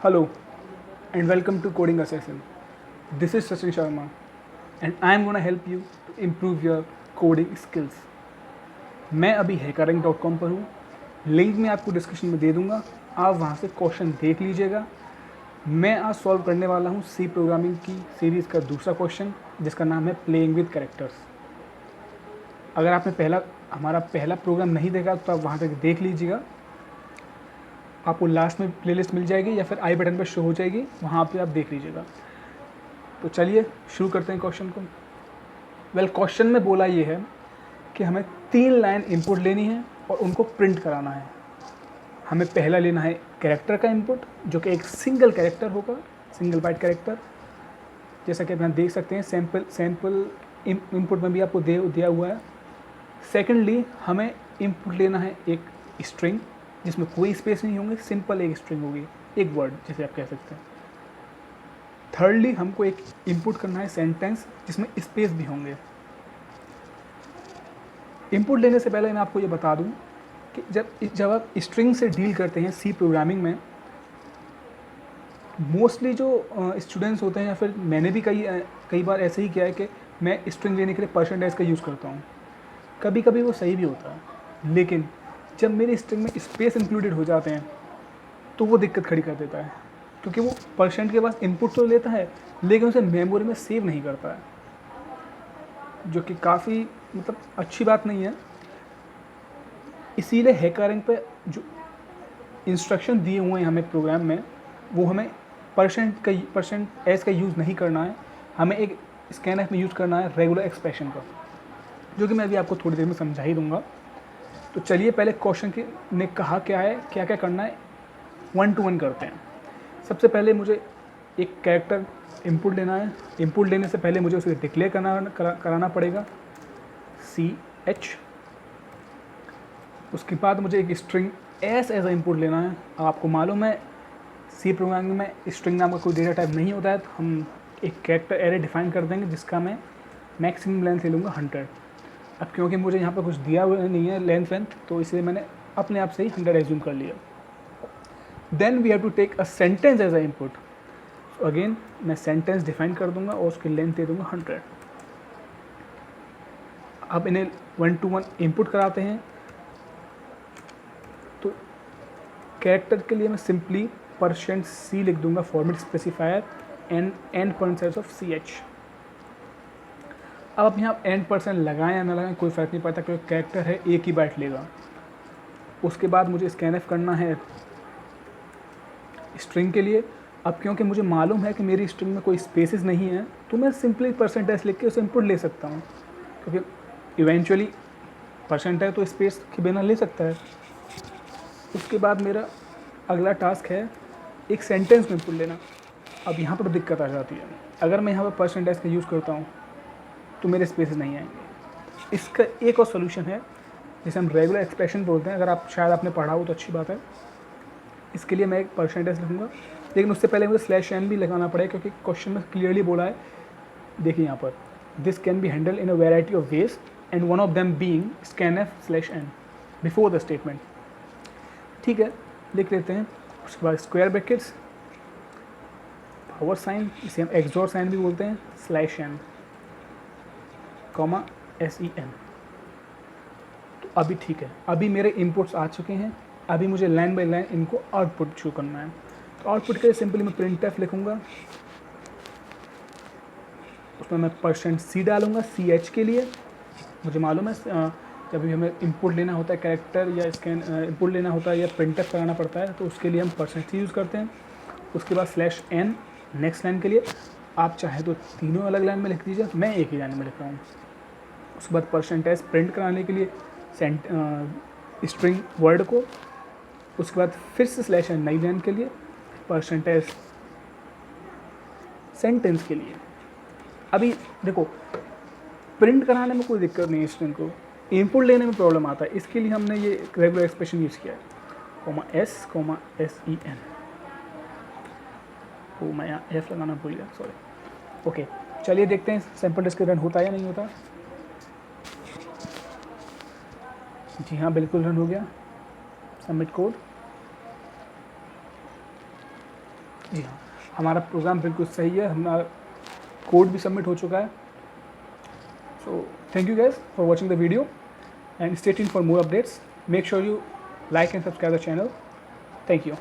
Hello and welcome to Coding Assassin. This is Sachin Sharma and I am gonna help you to improve your coding skills. मैं अभी hackering.com पर हूँ. Link मैं आपको description में दे दूँगा. आप वहाँ से क्वेश्चन देख लीजिएगा. मैं आज सॉल्व करने वाला हूँ सी प्रोग्रामिंग की सीरीज़ का दूसरा क्वेश्चन जिसका नाम है प्लेइंग विद कैरेक्टर्स. अगर आपने हमारा पहला प्रोग्राम नहीं देखा तो आप वहाँ तक देख लीजिएगा. आपको लास्ट में प्लेलिस्ट मिल जाएगी या फिर आई बटन पर शो हो जाएगी, वहाँ पे आप देख लीजिएगा. तो चलिए शुरू करते हैं क्वेश्चन को. क्वेश्चन में बोला ये है कि हमें 3 लाइन इनपुट लेनी है और उनको प्रिंट कराना है. हमें पहला लेना है कैरेक्टर का इनपुट जो कि एक सिंगल कैरेक्टर होगा, सिंगल बाइट कैरेक्टर. जैसा कि आप यहाँ देख सकते हैं सैम्पल इनपुट में भी आपको दिया हुआ है. सेकेंडली हमें इनपुट लेना है एक स्ट्रिंग जिसमें कोई स्पेस नहीं होंगे, सिंपल एक स्ट्रिंग होगी, एक वर्ड जैसे आप कह सकते हैं. थर्डली हमको एक इनपुट करना है सेंटेंस जिसमें स्पेस भी होंगे. इनपुट लेने से पहले मैं आपको ये बता दूं कि जब आप स्ट्रिंग से डील करते हैं सी प्रोग्रामिंग में, मोस्टली जो स्टूडेंट्स होते हैं या फिर मैंने भी कई बार ऐसे ही किया है कि मैं स्ट्रिंग लेने के लिए परसेंटेज का यूज़ करता हूँ. कभी कभी वो सही भी होता है, लेकिन जब मेरी स्ट्रिंग में स्पेस इंक्लूडेड हो जाते हैं तो वो दिक्कत खड़ी कर देता है, क्योंकि वो परसेंट के पास इनपुट तो लेता है लेकिन उसे मेमोरी में सेव नहीं करता है, जो कि काफ़ी अच्छी बात नहीं है. इसीलिए हैकरिंग पे जो इंस्ट्रक्शन दिए हुए हैं हमें प्रोग्राम में, वो हमें परसेंट एस का यूज़ नहीं करना है. हमें एक स्कैनएफ में यूज़ करना है रेगुलर एक्सप्रेशन का, जो कि मैं अभी आपको थोड़ी देर में समझा ही दूंगा. तो चलिए पहले क्वेश्चन ने कहा क्या है, क्या क्या करना है, 1 to 1 करते हैं. सबसे पहले मुझे एक कैरेक्टर इनपुट लेना है. इनपुट लेने से पहले मुझे उसे डिक्लेयर कराना पड़ेगा CH. उसके बाद मुझे एक स्ट्रिंग एज अ इनपुट लेना है. अब आपको मालूम है सी प्रोग्रामिंग में स्ट्रिंग नाम का कोई डेटा टाइप नहीं होता है, तो हम एक कैरेक्टर एरे डिफाइन कर देंगे जिसका मैं मैक्सिमम लेंथ ले लूँगा 100. अब क्योंकि मुझे यहाँ पर कुछ दिया हुआ नहीं है लेंथ, तो इसलिए मैंने अपने आप से ही 100 एज्यूम कर लिया. Then we have to take a sentence as a input. So again मैं सेंटेंस डिफाइन कर दूंगा और उसकी लेंथ दे दूंगा 100. अब इन्हें 1 to 1 इनपुट कराते हैं. तो कैरेक्टर के लिए मैं सिंपली %C लिख दूंगा, format specifier and % of CH. अब आप यहाँ % लगाएं या ना लगाएं कोई फ़र्क नहीं पड़ता, क्योंकि कैरेक्टर है एक ही बाइट लेगा. उसके बाद मुझे स्कैनएफ करना है स्ट्रिंग के लिए. अब क्योंकि मुझे मालूम है कि मेरी स्ट्रिंग में कोई स्पेसेस नहीं है, तो मैं सिंपली % लिख के उसे इनपुट ले सकता हूँ, क्योंकि इवेंचुअली % है तो स्पेस के बिना ले सकता है. उसके बाद मेरा अगला टास्क है एक सेंटेंस में इनपुट लेना. अब यहाँ पर दिक्कत आ जाती है. अगर मैं यहाँ पर % का यूज़ करता हूँ तो मेरे स्पेसेस नहीं आएंगे. इसका एक और सोल्यूशन है जिसे हम रेगुलर एक्सप्रेशन बोलते हैं. अगर आप शायद आपने पढ़ा हो तो अच्छी बात है. इसके लिए मैं एक % लिखूँगा, लेकिन उससे पहले मुझे /n भी लगाना पड़ेगा, क्योंकि क्वेश्चन में क्लियरली बोला है. देखिए यहाँ पर, this can be handle in a variety of ways and one of them being scanf/n before the statement. ठीक है, लिख लेते हैं. उसके बाद स्क्वायर ब्रैकेट्स, पावर साइन, इसे हम एक्सोर साइन भी बोलते हैं, /n, SEN. तो अभी ठीक है, अभी मेरे इनपुट्स आ चुके हैं. अभी मुझे लाइन बाय लाइन इनको आउटपुट शो करना है. तो आउटपुट के लिए सिंपली मैं printf लिखूँगा. उसमें मैं %C डालूँगा CH के लिए. मुझे मालूम है जब भी हमें इनपुट लेना होता है कैरेक्टर या इनपुट लेना होता है या printf कराना पड़ता है, तो उसके लिए हम %C यूज़ करते हैं. उसके बाद /n नेक्स्ट लाइन के लिए. आप चाहे तो तीनों अलग लाइन में लिख दीजिए, मैं एक ही लाइन में लिख रहा हूँ. उसके बाद % प्रिंट कराने के लिए स्ट्रिंग वर्ड को. उसके बाद फिर से /n नई लाइन के लिए, % सेंटेंस के लिए. अभी देखो, प्रिंट कराने में कोई दिक्कत नहीं है स्ट्रिंग को, इनपुट लेने में प्रॉब्लम आता है. इसके लिए हमने ये रेगुलर एक्सप्रेशन यूज़ किया है, (S, SEN). वो मैं यहाँ F लगाना भूल गया, सॉरी. ओके, चलिए देखते हैं सैम्पल डिस्क रन होता है या नहीं होता. जी हाँ, बिल्कुल रन हो गया. Submit code. जी हाँ, हमारा प्रोग्राम बिल्कुल सही है, हमारा कोड भी सबमिट हो चुका है. So thank you guys for watching the video and stay tuned for more updates. Make sure you like and subscribe the channel. Thank you.